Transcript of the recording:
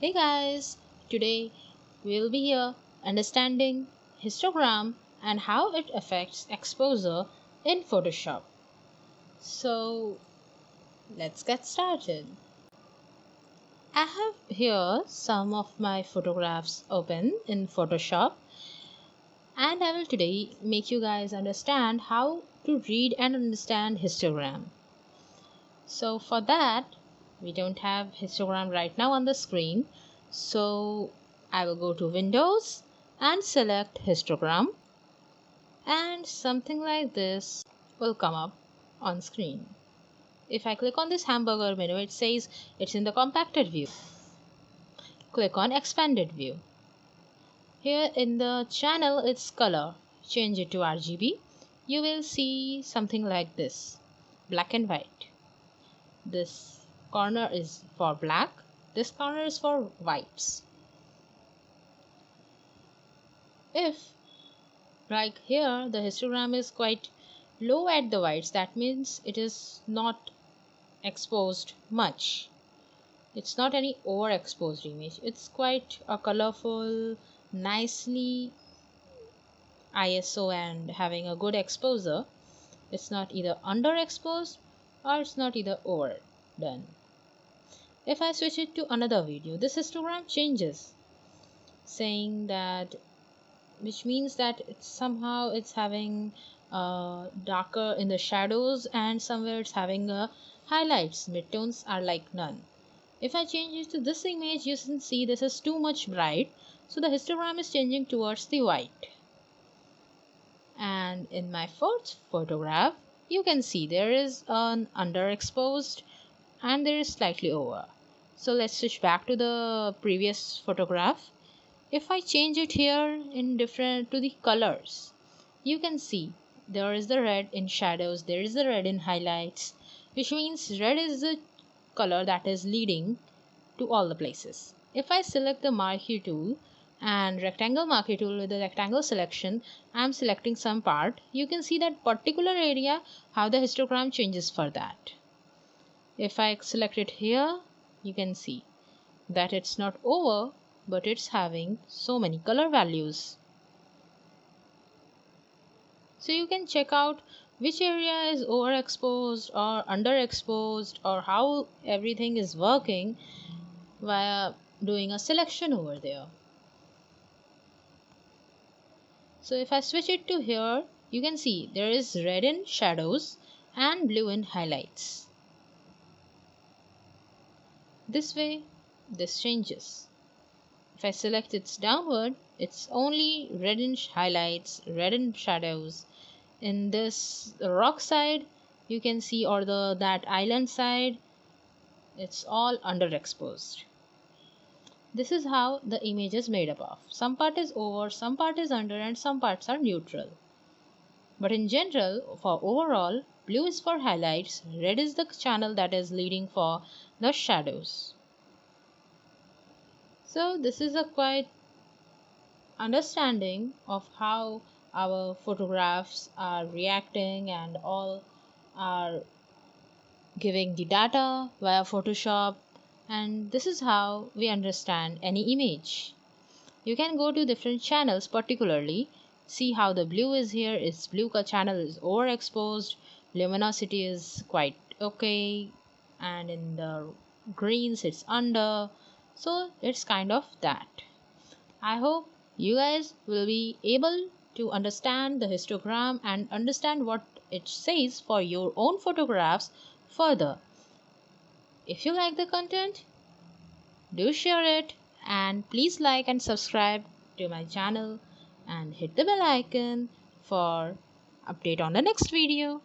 Hey guys, today we'll be here understanding histogram and how it affects exposure in Photoshop. So let's get started. I have here some of my photographs open in Photoshop and I will today make you guys understand how to read and understand histogram. So for that, we don't have histogram right now on the screen. So I will go to Windows and select histogram and something like this will come up on screen. If I click on this hamburger menu, it says it's in the compacted view. Click on expanded view. Here in the channel, it's color. Change it to RGB. You will see something like this, black and white. This corner is for black, this corner is for whites. If like here the histogram is quite low at the whites, that means it is not exposed much. It's not any overexposed image. It's quite a colorful, nicely ISO and having a good exposure. It's not either underexposed or it's not either overdone. If I switch it to another video, this histogram changes, saying that, which means that it's having darker in the shadows and somewhere it's having highlights. Midtones are like none. If I change it to this image, you can see this is too much bright, so the histogram is changing towards the white. And in my fourth photograph, you can see there is an underexposed and there is slightly over. So let's switch back to the previous photograph. If I change it here in different to the colors, you can see there is the red in shadows, there is the red in highlights, which means red is the color that is leading to all the places. If I select the marquee tool and rectangle marquee tool with the rectangle selection, I am selecting some part. You can see that particular area how the histogram changes for that. If I select it here, you can see that it's not over, but it's having so many color values. So you can check out which area is overexposed or underexposed or how everything is working via doing a selection over there. So if I switch it to here, you can see there is red in shadows and blue in highlights. This way, this changes. If I select its downward, it's only red in highlights, red in shadows. In this rock side, you can see, or that island side, it's all underexposed. This is how the image is made up of. Some part is over, some part is under, and some parts are neutral. But in general, for overall, blue is for highlights, red is the channel that is leading for the shadows. So this is a quite understanding of how our photographs are reacting and all are giving the data via Photoshop, and this is how we understand any image. You can go to different channels, particularly see how the blue is here. Its blue channel is overexposed, luminosity is quite okay, and in the greens it's under. So it's kind of that. I hope you guys will be able to understand the histogram and understand what it says for your own photographs further. If you like the content, do share it and please like and subscribe to my channel and hit the bell icon for update on the next video.